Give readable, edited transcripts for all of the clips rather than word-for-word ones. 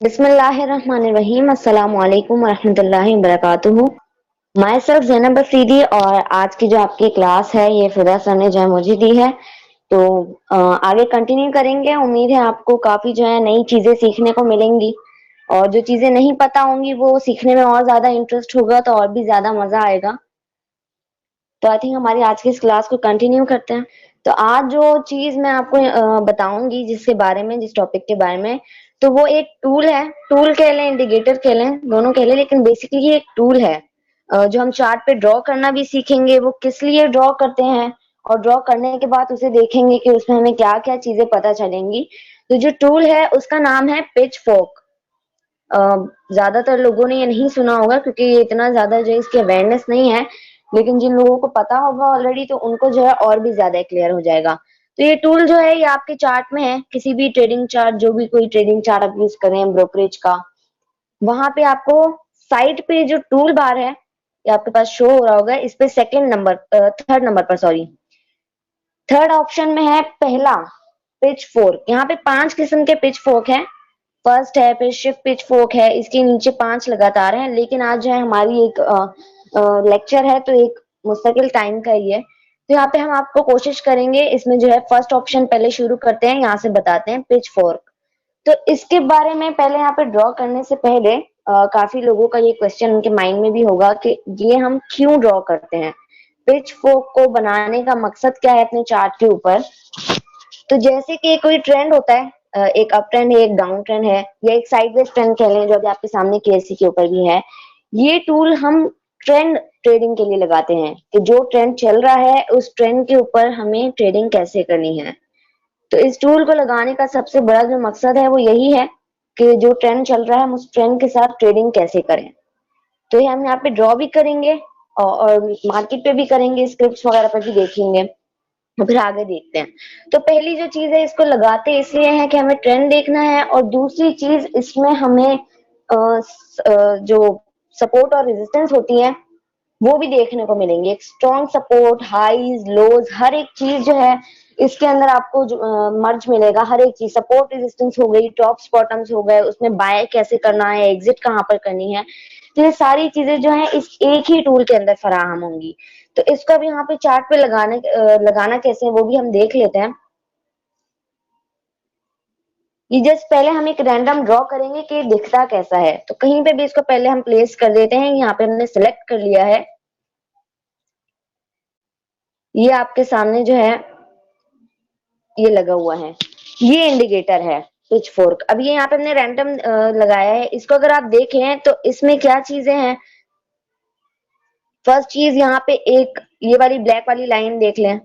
बिस्मिल्लाहिर्रहमानिर्रहीम अस्सलाम वालेकुम वरहमतुल्लाहि वबरकातुहू। माई सेल्फ ज़ैनब अफरीदी और आज की जो आपकी क्लास है ये फिदा सर ने जो है मुझे दी है। तो आगे कंटिन्यू करेंगे। उम्मीद है आपको काफी जो है नई चीजें सीखने को मिलेंगी और जो चीजें नहीं पता होंगी वो सीखने में और ज्यादा इंटरेस्ट होगा तो और भी ज्यादा मजा आएगा। तो आई थिंक हमारी आज की इस क्लास को कंटिन्यू करते हैं। तो आज जो चीज मैं आपको बताऊंगी जिसके बारे में, जिस टॉपिक के बारे में, तो वो एक टूल है। टूल कह लें, इंडिकेटर कह लें, दोनों कह लें, लेकिन बेसिकली ये एक टूल है। जो हम चार्ट पे ड्रॉ करना भी सीखेंगे, वो किस लिए ड्रॉ करते हैं और ड्रॉ करने के बाद उसे देखेंगे कि उसमें हमें क्या क्या चीजें पता चलेंगी। तो जो टूल है उसका नाम है पिच फोर्क। ज्यादातर लोगों ने ये नहीं सुना होगा क्योंकि ये इतना ज्यादा जो है इसकी अवेयरनेस नहीं है, लेकिन जिन लोगों को पता होगा ऑलरेडी तो उनको जो है और भी ज्यादा क्लियर हो जाएगा। तो ये टूल जो है ये आपके चार्ट में है, किसी भी ट्रेडिंग चार्ट, जो भी कोई ट्रेडिंग चार्ट आप यूज करें ब्रोकरेज का, वहां पे आपको साइड पे जो टूल बार है ये आपके पास शो हो रहा होगा। इस पे सेकंड नंबर, थर्ड नंबर पर, सॉरी, थर्ड ऑप्शन में है पहला पिच फोर्क। यहाँ पे 5 किस्म के पिच फोर्क हैं। फर्स्ट है फिर शिफ्ट पिच फोर्क है, इसके नीचे 5 लगातार हैं। लेकिन आज जो है हमारी एक लेक्चर है तो एक मुस्तकिल टाइम का ही है, तो यहाँ पे हम आपको कोशिश करेंगे इसमें जो है फर्स्ट ऑप्शन पहले शुरू करते हैं, यहाँ से बताते हैं पिच फोर्क। तो इसके बारे में पहले यहाँ पे ड्रॉ करने से पहले काफी लोगों का ये क्वेश्चन उनके माइंड में भी होगा कि ये हम क्यों ड्रॉ करते हैं, पिच फोर्क को बनाने का मकसद क्या है अपने चार्ट के ऊपर। तो जैसे कि कोई ट्रेंड होता है, एक अप ट्रेंड है, एक डाउन ट्रेंड है, या एक साइडवेज ट्रेंड कह लें, जो अभी आपके सामने केएससी के ऊपर भी है। ये टूल हम ट्रेंड ट्रेडिंग के लिए लगाते हैं कि जो ट्रेंड चल रहा है उस ट्रेंड के ऊपर हमें ट्रेडिंग कैसे करनी है। तो इस टूल को लगाने का सबसे बड़ा जो मकसद है वो यही है कि जो ट्रेंड चल रहा है हम उस ट्रेंड के साथ ट्रेडिंग कैसे करें। तो ये हम यहाँ पे ड्रॉ भी करेंगे और मार्केट पे भी करेंगे, स्क्रिप्ट वगैरह पर भी देखेंगे, तो फिर आगे देखते हैं। तो पहली जो चीज है, इसको लगाते इसलिए है कि हमें ट्रेंड देखना है, और दूसरी चीज इसमें हमें जो सपोर्ट और रेजिस्टेंस होती है वो भी देखने को मिलेंगे। एक स्ट्रॉन्ग सपोर्ट, हाईज, लोज, हर एक चीज जो है इसके अंदर आपको मर्ज मिलेगा। हर एक चीज, सपोर्ट रेजिस्टेंस हो गई, टॉप्स बॉटम्स हो गए, उसमें बाय कैसे करना है, एग्जिट कहाँ पर करनी है, तो ये सारी चीजें जो है इस एक ही टूल के अंदर फराहम होंगी। तो इसका भी यहाँ पे चार्ट पे लगाना कैसे है वो भी हम देख लेते हैं। ये जस्ट पहले हम एक रैंडम ड्रॉ करेंगे कि दिखता कैसा है, तो कहीं पे भी इसको पहले हम प्लेस कर देते हैं। यहाँ पे हमने सिलेक्ट कर लिया है। ये आपके सामने जो है ये लगा हुआ है, ये इंडिकेटर है पिच फोर्क। अब ये यहाँ पे हमने रैंडम लगाया है। इसको अगर आप देखें तो इसमें क्या चीजें हैं। फर्स्ट चीज, यहाँ पे एक ये वाली ब्लैक वाली लाइन देख लें,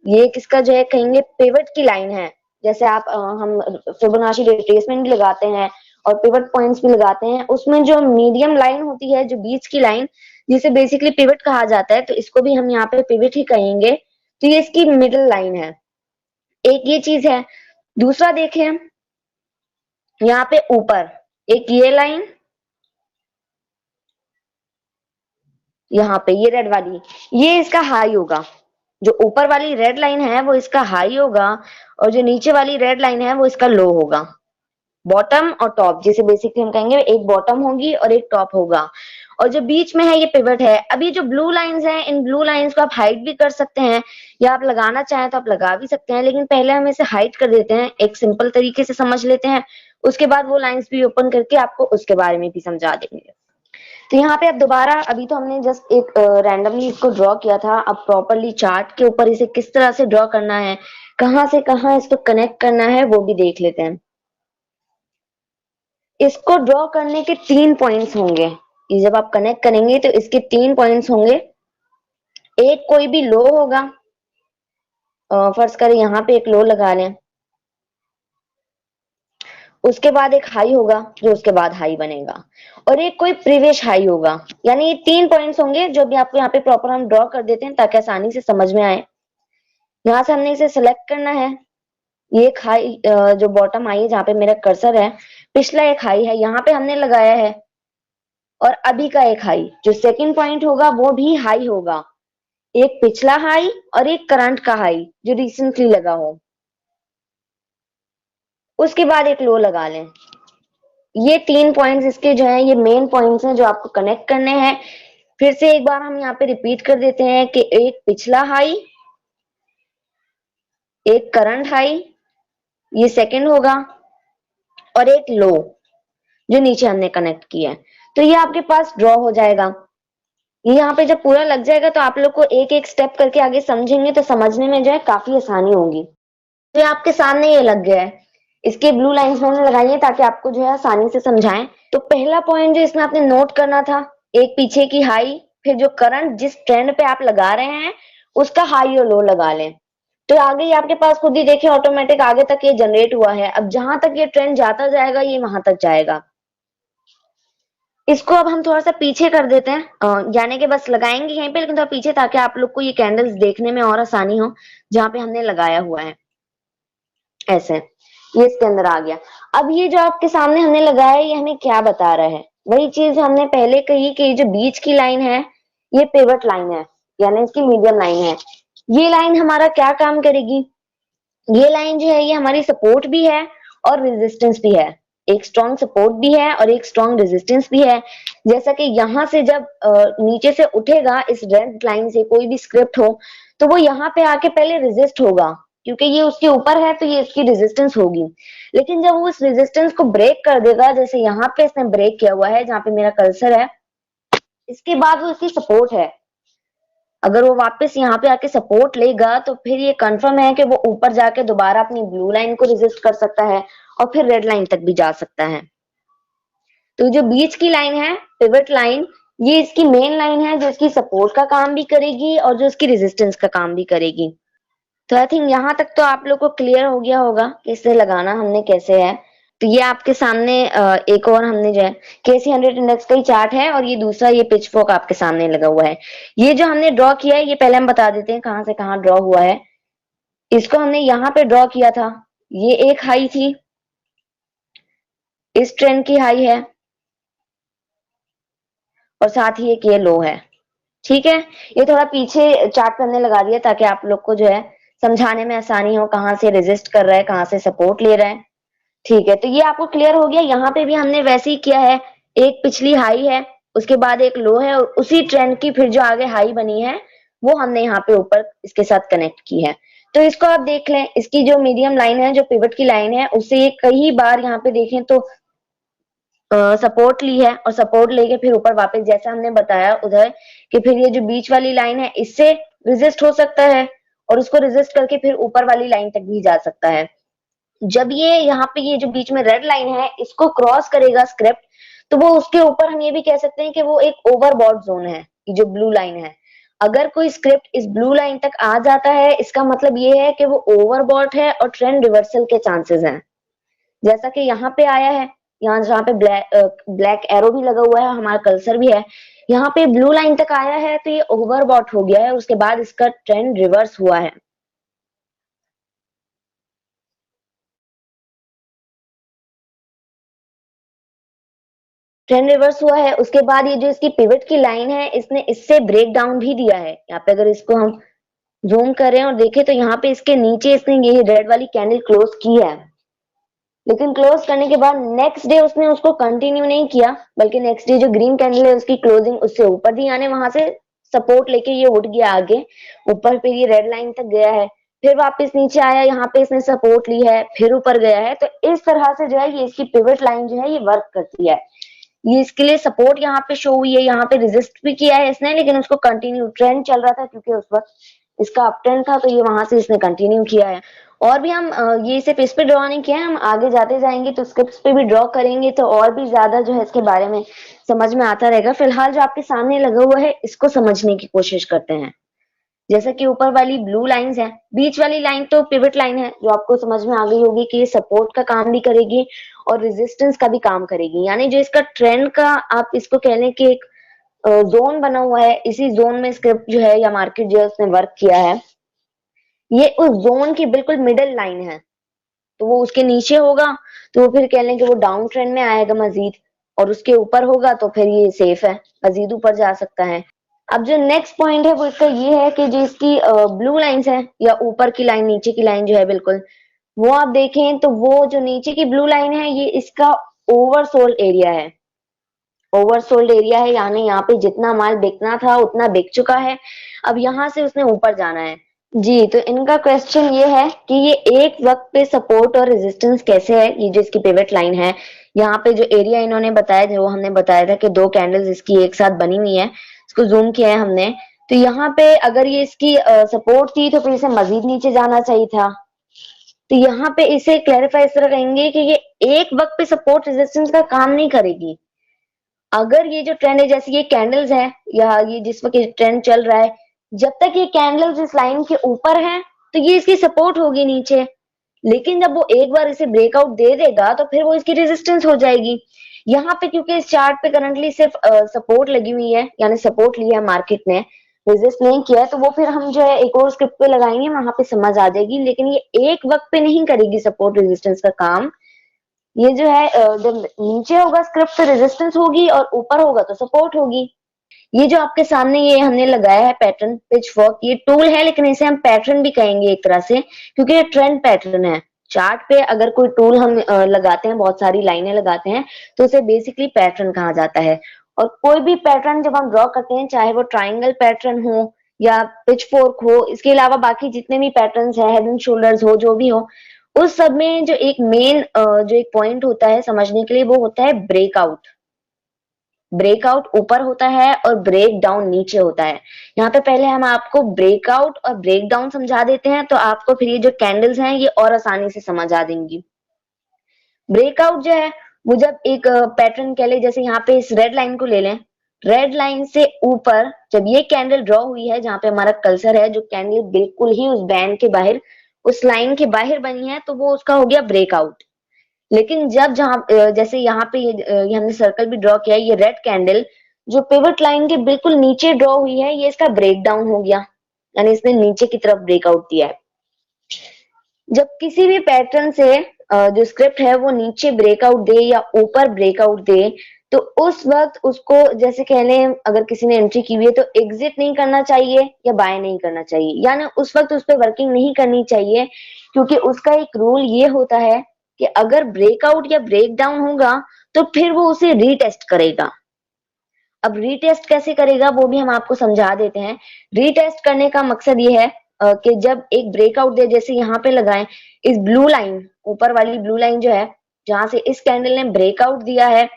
ये किसका जो है कहेंगे पिवट की लाइन है। जैसे आप हम फिबोनाची रिट्रेसमेंट भी लगाते हैं और पिवट पॉइंट्स भी लगाते हैं, उसमें जो मीडियम लाइन होती है, जो बीच की लाइन, जिसे बेसिकली पिवट कहा जाता है, तो इसको भी हम यहाँ पे पिवट ही कहेंगे। तो ये इसकी मिडिल लाइन है, एक ये चीज है। दूसरा देखें, यहाँ पे ऊपर एक ये लाइन, यहाँ पे ये रेड वाली, ये इसका हाई होगा। जो ऊपर वाली रेड लाइन है वो इसका हाई होगा, और जो नीचे वाली रेड लाइन है वो इसका लो होगा। बॉटम और टॉप, जिसे बेसिकली हम कहेंगे एक बॉटम होगी और एक टॉप होगा, और जो बीच में है ये पिवट है। अभी जो ब्लू लाइंस हैं, इन ब्लू लाइंस को आप हाइड भी कर सकते हैं, या आप लगाना चाहें तो आप लगा भी सकते हैं, लेकिन पहले हम इसे हाइड कर देते हैं, एक सिंपल तरीके से समझ लेते हैं। उसके बाद वो लाइंस भी ओपन करके आपको उसके बारे में भी समझा देंगे। तो यहाँ पे अब दोबारा, अभी तो हमने जस्ट एक रैंडमली इसको ड्रॉ किया था, अब प्रॉपरली चार्ट के ऊपर इसे किस तरह से ड्रॉ करना है, कहाँ से कहाँ इसको कनेक्ट करना है, वो भी देख लेते हैं। इसको ड्रॉ करने के 3 पॉइंट्स होंगे। ये जब आप कनेक्ट करेंगे तो इसके 3 पॉइंट्स होंगे। एक कोई भी लो होगा, फर्ज करें यहाँ पे एक लो लगा लें, उसके बाद एक हाई होगा जो उसके बाद हाई बनेगा, और एक कोई प्रीवियस हाई होगा। यानी ये 3 पॉइंट्स होंगे जो भी आपको यहाँ पे प्रॉपर हम ड्रॉ कर देते हैं ताकि आसानी से समझ में आए। यहाँ से हमने इसे सिलेक्ट करना है। ये एक हाई, जो बॉटम हाई है जहाँ पे मेरा कर्सर है, पिछला एक हाई है, यहाँ पे हमने लगाया है, और अभी का एक हाई जो सेकंड पॉइंट होगा वो भी हाई होगा। एक पिछला हाई और एक करंट का हाई जो रिसेंटली लगा हो। उसके बाद एक लो लगा लें। ये 3 पॉइंट्स इसके जो है ये मेन पॉइंट्स हैं जो आपको कनेक्ट करने हैं। फिर से एक बार हम यहाँ पे रिपीट कर देते हैं कि एक पिछला हाई, एक करंट हाई, ये सेकंड होगा, और एक लो जो नीचे हमने कनेक्ट किया है। तो ये आपके पास ड्रॉ हो जाएगा। ये यहाँ पे जब पूरा लग जाएगा तो आप लोग को एक एक स्टेप करके आगे समझेंगे तो समझने में जो है काफी आसानी होगी। तो ये आपके सामने ये लग गया है। इसके ब्लू लाइंस मैंने लगाई है ताकि आपको जो है आसानी से समझाएं। तो पहला पॉइंट जो इसमें आपने नोट करना था, एक पीछे की हाई, फिर जो करंट जिस ट्रेंड पे आप लगा रहे हैं उसका हाई और लो लगा लें। तो आगे ही आपके पास खुद ही देखिए ऑटोमेटिक आगे तक ये जनरेट हुआ है। अब जहां तक ये ट्रेंड जाता जाएगा ये वहां तक जाएगा। इसको अब हम थोड़ा सा पीछे कर देते हैं, यानी कि बस लगाएंगे यहीं पे लेकिन थोड़ा पीछे ताकि आप लोग को ये कैंडल्स देखने में और आसानी हो जहां पे हमने लगाया हुआ है। ऐसे ये इसके अंदर आ गया। अब ये जो आपके सामने हमने लगाया है ये हमें क्या बता रहा है? वही चीज हमने पहले कही कि ये जो बीच की लाइन है ये पिवट लाइन है, यानी इसकी मीडियम लाइन है। ये लाइन हमारा क्या काम करेगी? ये लाइन जो है ये हमारी सपोर्ट भी है और रेजिस्टेंस भी है। एक स्ट्रॉन्ग सपोर्ट भी है और एक स्ट्रॉन्ग रेजिस्टेंस भी है। जैसा कि यहां से जब नीचे से उठेगा इस रेड लाइन से कोई भी स्क्रिप्ट हो तो वो यहाँ पे आके पहले रेजिस्ट होगा, क्योंकि ये उसके ऊपर है तो ये इसकी रेजिस्टेंस होगी। लेकिन जब वो इस रेजिस्टेंस को ब्रेक कर देगा, जैसे यहाँ पे इसने ब्रेक किया हुआ है जहाँ पे मेरा कर्सर है, इसके बाद वो इसकी सपोर्ट है। अगर वो वापस यहाँ पे आके सपोर्ट लेगा तो फिर ये कंफर्म है कि वो ऊपर जाके दोबारा अपनी ब्लू लाइन को रेजिस्ट कर सकता है और फिर रेड लाइन तक भी जा सकता है। तो जो बीच की लाइन है पिवट लाइन, ये इसकी मेन लाइन है जो इसकी सपोर्ट का काम भी करेगी और जो इसकी रेजिस्टेंस का काम भी करेगी। तो आई थिंक यहाँ तक तो आप लोग को क्लियर हो गया होगा कि इसे लगाना हमने कैसे है। तो ये आपके सामने एक और हमने जो है KC100 इंडेक्स का ही चार्ट है और ये दूसरा ये पिच फोक आपके सामने लगा हुआ है। ये जो हमने ड्रॉ किया है ये पहले हम बता देते हैं कहाँ से कहाँ ड्रॉ हुआ है। इसको हमने यहाँ पे ड्रॉ किया था। ये एक हाई थी, इस ट्रेंड की हाई है और साथ ही एक ये लो है। ठीक है, ये थोड़ा पीछे चार्ट करने लगा दिया ताकि आप लोग को जो है समझाने में आसानी हो कहाँ से रेजिस्ट कर रहा है कहाँ से सपोर्ट ले रहा है। ठीक है, तो ये आपको क्लियर हो गया। यहाँ पे भी हमने वैसे ही किया है, एक पिछली हाई है उसके बाद एक लो है और उसी ट्रेंड की फिर जो आगे हाई बनी है वो हमने यहाँ पे ऊपर इसके साथ कनेक्ट की है। तो इसको आप देख लें, इसकी जो मीडियम लाइन है जो पिवट की लाइन है उससे ये कई बार यहाँ पे देखें तो सपोर्ट ली है और सपोर्ट लेके फिर ऊपर वापस जैसा हमने बताया उधर कि फिर ये जो बीच वाली लाइन है इससे रेजिस्ट हो सकता है और उसको रेजिस्ट करके फिर ऊपर वाली लाइन तक भी जा सकता है। जब ये यहाँ पे ये जो बीच में रेड लाइन है इसको क्रॉस करेगा स्क्रिप्ट, तो वो उसके ऊपर हम ये भी कह सकते हैं कि वो एक ओवरबॉट जोन है। ये जो ब्लू लाइन है, अगर कोई स्क्रिप्ट इस ब्लू लाइन तक आ जाता है इसका मतलब ये है कि वो ओवरबॉट है और ट्रेंड रिवर्सल के चांसेस हैं। जैसा कि यहाँ पे आया है, यहाँ जहाँ पे ब्लैक एरो भी लगा हुआ है, हमारा कर्सर भी है, यहाँ पे ब्लू लाइन तक आया है तो ये ओवरबॉट हो गया है, उसके बाद इसका ट्रेंड रिवर्स हुआ है। ट्रेंड रिवर्स हुआ है उसके बाद ये जो इसकी पिवट की लाइन है इसने इससे ब्रेक डाउन भी दिया है। यहाँ पे अगर इसको हम जूम करें और देखें तो यहाँ पे इसके नीचे इसने ये रेड वाली कैंडल क्लोज की है, लेकिन क्लोज करने के बाद नेक्स्ट डे उसने उसको कंटिन्यू नहीं किया, बल्कि नेक्स्ट डे जो ग्रीन कैंडल है उसकी क्लोजिंग उससे ऊपर दी, यानी वहां से सपोर्ट लेके ये उठ गया आगे ऊपर, फिर ये रेड लाइन तक गया है, फिर वापस नीचे आया, यहाँ पे इसने सपोर्ट ली है, फिर ऊपर गया है। तो इस तरह से जो है ये इसकी पिवट लाइन जो है ये वर्क करती है। ये इसके लिए सपोर्ट यहाँ पे शो हुई है, यहाँ पे रेजिस्ट भी किया है इसने, लेकिन उसको कंटिन्यू ट्रेंड चल रहा था क्योंकि उस वक्त इसका अप ट्रेंड था तो ये वहां से इसने कंटिन्यू किया है। और भी हम ये सिर्फ इस पे ड्रॉ नहीं किया है, हम आगे जाते जाएंगे तो स्क्रिप्ट्स पे भी ड्रॉ करेंगे तो और भी ज्यादा जो है इसके बारे में समझ में आता रहेगा। फिलहाल जो आपके सामने लगा हुआ है इसको समझने की कोशिश करते हैं। जैसे कि ऊपर वाली ब्लू लाइंस है, बीच वाली लाइन तो पिवट लाइन है जो आपको समझ में आ गई होगी कि ये सपोर्ट का काम भी करेगी और रेजिस्टेंस का भी काम करेगी, यानी जो इसका ट्रेंड का आप इसको कह लें कि एक जोन बना हुआ है, इसी जोन में स्क्रिप्ट जो है या मार्केट जो है उसने वर्क किया है। ये उस जोन की बिल्कुल मिडल लाइन है, तो वो उसके नीचे होगा तो वो फिर कह लें कि वो डाउन ट्रेंड में आएगा मजीद, और उसके ऊपर होगा तो फिर ये सेफ है, मजीद ऊपर जा सकता है। अब जो नेक्स्ट पॉइंट है वो इसका ये है कि जो इसकी ब्लू लाइंस है या ऊपर की लाइन नीचे की लाइन जो है बिल्कुल, वो आप देखें तो वो जो नीचे की ब्लू लाइन है ये इसका ओवरसोल्ड एरिया है। ओवरसोल्ड एरिया है, यानी यहाँ पे जितना माल बिकना था उतना बिक चुका है, अब यहाँ से उसने ऊपर जाना है। जी, तो इनका क्वेश्चन ये है कि ये एक वक्त पे सपोर्ट और रेजिस्टेंस कैसे है, ये जो इसकी पिवट लाइन है, यहाँ पे जो एरिया इन्होंने बताया, जो हमने बताया था कि दो कैंडल्स इसकी एक साथ बनी हुई है, इसको जूम किया है हमने, तो यहाँ पे अगर ये इसकी सपोर्ट थी तो फिर इसे मजीद नीचे जाना चाहिए था। तो यहाँ पे इसे क्लैरिफाई इस तरह कहेंगे कि ये एक वक्त पे सपोर्ट रेजिस्टेंस का काम नहीं करेगी। अगर ये जो ट्रेंड है, जैसे ये कैंडल्स है या ये जिस वक्त ये ट्रेंड चल रहा है, जब तक ये कैंडल्स इस लाइन के ऊपर हैं तो ये इसकी सपोर्ट होगी नीचे, लेकिन जब वो एक बार इसे ब्रेकआउट दे देगा तो फिर वो इसकी रेजिस्टेंस हो जाएगी। यहाँ पे क्योंकि इस चार्ट पे करंटली सिर्फ सपोर्ट लगी हुई है, यानी सपोर्ट लिया है मार्केट ने, रेजिस्ट नहीं किया है, तो वो फिर हम जो है एक और स्क्रिप्ट पे लगाएंगे, वहां पे समझ आ जाएगी। लेकिन ये एक वक्त पे नहीं करेगी सपोर्ट रेजिस्टेंस का काम। ये जो है जब नीचे होगा स्क्रिप्ट तो रेजिस्टेंस होगी और ऊपर होगा तो सपोर्ट होगी। ये जो आपके सामने ये हमने लगाया है पैटर्न पिचफॉर्क, ये टूल है लेकिन इसे हम पैटर्न भी कहेंगे एक तरह से, क्योंकि ये ट्रेंड पैटर्न है। चार्ट पे अगर कोई टूल हम लगाते हैं, बहुत सारी लाइनें लगाते हैं, तो उसे बेसिकली पैटर्न कहा जाता है। और कोई भी पैटर्न जब हम ड्रॉ करते हैं, चाहे वो ट्राइंगल पैटर्न हो या पिचफोर्क हो, इसके अलावा बाकी जितने भी पैटर्न है, हेड एंड शोल्डर्स हो, जो भी हो, उस सब में जो एक मेन जो एक पॉइंट होता है समझने के लिए, वो होता है ब्रेकआउट। ब्रेकआउट ऊपर होता है और ब्रेक डाउन नीचे होता है। यहाँ पे पहले हम आपको ब्रेकआउट और ब्रेक डाउन समझा देते हैं, तो आपको फिर ये जो कैंडल्स हैं ये और आसानी से समझ आ देंगी। ब्रेकआउट जो है वो जब एक पैटर्न कह ले, जैसे यहाँ पे इस रेड लाइन को ले लें, रेड लाइन से ऊपर जब ये कैंडल ड्रॉ हुई है, जहाँ पे हमारा कर्सर है, जो कैंडल बिल्कुल ही उस बैंड के बाहर, उस लाइन के बाहर बनी है, तो वो उसका हो गया ब्रेकआउट। लेकिन जब जहां जैसे यहाँ पे ये हमने सर्कल भी ड्रॉ किया है, ये रेड कैंडल जो पिवट लाइन के बिल्कुल नीचे ड्रॉ हुई है, ये इसका ब्रेक डाउन हो गया, यानी इसने नीचे की तरफ ब्रेकआउट दिया है। जब किसी भी पैटर्न से जो स्क्रिप्ट है वो नीचे ब्रेकआउट दे या ऊपर ब्रेकआउट दे, तो उस वक्त उसको, जैसे कह लें अगर किसी ने एंट्री की हुई है, तो एग्जिट नहीं करना चाहिए या बाय नहीं करना चाहिए, यानी उस वक्त उस पर वर्किंग नहीं करनी चाहिए, क्योंकि उसका एक रूल ये होता है कि अगर ब्रेकआउट या ब्रेक डाउन होगा तो फिर वो उसे रीटेस्ट करेगा। अब रीटेस्ट कैसे करेगा वो भी हम आपको समझा देते हैं। रीटेस्ट करने का मकसद ये है कि जब एक ब्रेकआउट दे, जैसे यहाँ पे लगाएं, इस ब्लू लाइन, ऊपर वाली ब्लू लाइन जो है, जहां से इस कैंडल ने ब्रेकआउट दिया है,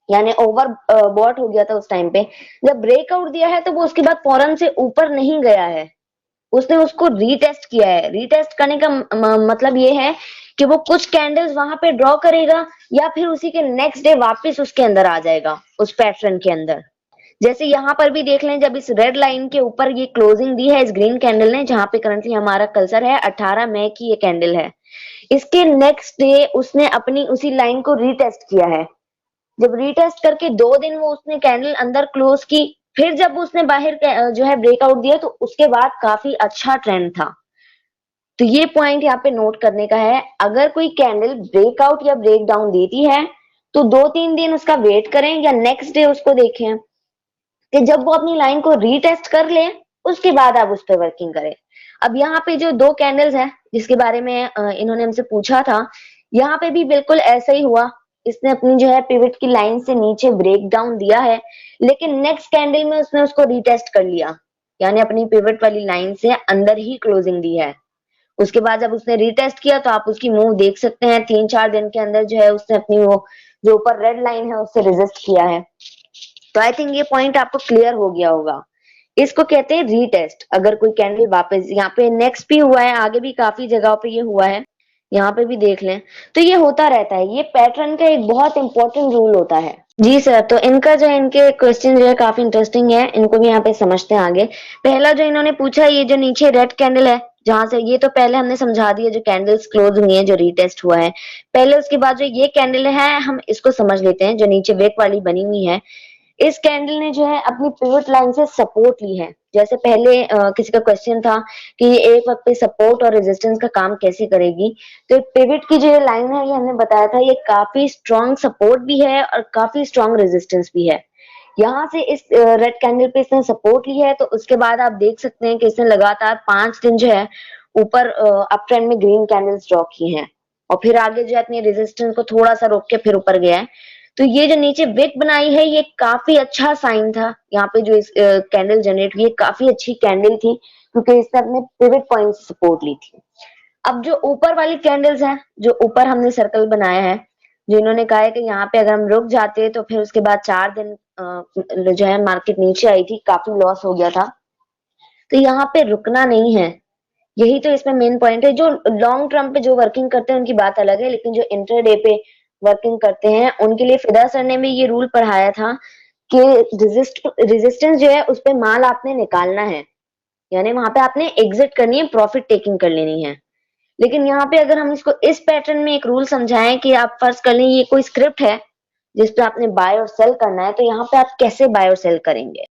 यानी ओवर बॉट हो गया था उस टाइम पे, जब ब्रेकआउट दिया है तो वो उसके बाद फौरन से ऊपर नहीं गया है, उसने उसको रीटेस्ट किया है। रीटेस्ट करने का मतलब ये है कि वो कुछ कैंडल्स वहां पे ड्रॉ करेगा या फिर उसी के नेक्स्ट डे वापस उसके अंदर आ जाएगा, उस पैटर्न के अंदर। जैसे यहाँ पर भी देख लें, जब इस रेड लाइन के ऊपर ये क्लोजिंग दी है इस ग्रीन कैंडल ने, जहां पे करंटली हमारा कर्सर है, 18 मई की ये कैंडल है, इसके नेक्स्ट डे उसने अपनी उसी लाइन को रीटेस्ट किया है। जब रीटेस्ट करके 2 दिन वो उसने कैंडल अंदर क्लोज की, फिर जब उसने बाहर जो है ब्रेकआउट दिया, तो उसके बाद काफी अच्छा ट्रेंड था। तो ये पॉइंट यहाँ पे नोट करने का है, अगर कोई कैंडल ब्रेकआउट या ब्रेक डाउन देती है तो 2-3 दिन उसका वेट करें या नेक्स्ट डे उसको देखें कि जब वो अपनी लाइन को रीटेस्ट कर ले, उसके बाद आप उस पर वर्किंग करें। अब यहाँ पे जो दो कैंडल्स हैं जिसके बारे में इन्होंने हमसे पूछा था, यहाँ पे भी बिल्कुल ऐसा ही हुआ। इसने अपनी जो है पिवट की लाइन से नीचे ब्रेक डाउन दिया है, लेकिन नेक्स्ट कैंडल में उसने उसको रीटेस्ट कर लिया, यानी अपनी पिवट वाली लाइन से अंदर ही क्लोजिंग दी है। उसके बाद जब उसने रीटेस्ट किया तो आप उसकी मूव देख सकते हैं, 3-4 दिन के अंदर जो है उसने अपनी वो जो ऊपर रेड लाइन है उससे रेजिस्ट किया है। तो आई थिंक ये पॉइंट आपको क्लियर हो गया होगा। इसको कहते हैं रीटेस्ट। अगर कोई कैंडल वापस, यहाँ पे नेक्स्ट भी हुआ है, आगे भी काफी जगह पे ये हुआ है, यहाँ पे भी देख लें, तो ये होता रहता है। ये पैटर्न का एक बहुत इंपॉर्टेंट रूल होता है। जी सर, तो इनका जो है, इनके क्वेश्चन जो है काफी इंटरेस्टिंग है, इनको भी यहाँ पे समझते हैं आगे। पहला जो इन्होंने पूछा, ये जो नीचे रेड कैंडल है, जहां से ये तो पहले हमने समझा दिया, जो कैंडल्स क्लोज हुई है, जो रीटेस्ट हुआ है पहले, उसके बाद जो ये कैंडल है हम इसको समझ लेते हैं, जो नीचे वेक वाली बनी हुई है। इस कैंडल ने जो है अपनी पिवट लाइन से सपोर्ट ली है। जैसे पहले किसी का क्वेश्चन था कि ये एक वक्त पे सपोर्ट और रेजिस्टेंस का काम कैसे करेगी, तो पिवट की जो ये लाइन है, ये हमने बताया था, ये काफी स्ट्रॉन्ग सपोर्ट भी है और काफी स्ट्रॉन्ग रेजिस्टेंस भी है। यहाँ से इस रेड कैंडल पे इसने सपोर्ट ली है, तो उसके बाद आप देख सकते हैं कि इसने लगातार 5 दिन जो है ऊपर अप ट्रेंड में ग्रीन कैंडल्स ड्रॉ की हैं। और फिर आगे जो है अपनी रेजिस्टेंस को थोड़ा सा रोक के फिर ऊपर गया है। तो ये जो नीचे विक बनाई है ये काफी अच्छा साइन था। यहाँ पे जो इस कैंडल जनरेट हुई है काफी अच्छी कैंडल थी क्योंकि इसने अपने पिवट पॉइंट से सपोर्ट ली थी। अब जो ऊपर वाली कैंडल्स हैं, जो ऊपर हमने सर्कल बनाया है, जो इन्होंने कहा है कि यहाँ पे अगर हम रुक जाते तो फिर उसके बाद 4 दिन जो है मार्केट नीचे आई थी, काफी लॉस हो गया था। तो यहाँ पे रुकना नहीं है, यही तो इसमें मेन पॉइंट है। जो लॉन्ग टर्म पे जो वर्किंग करते हैं उनकी बात अलग है, लेकिन जो इंटरडे पे वर्किंग करते हैं उनके लिए फिदा सर ने भी ये रूल पढ़ाया था कि रेजिस्टेंस जो है उस पे माल आपने निकालना है, यानी वहां पे आपने एग्जिट करनी है, प्रॉफिट टेकिंग कर लेनी है। लेकिन यहाँ पे अगर हम इसको इस पैटर्न में एक रूल समझाएं कि आप फर्ज कर लें ये कोई स्क्रिप्ट है जिस पे आपने बाय और सेल करना है, तो यहाँ पे आप कैसे बाय और सेल करेंगे।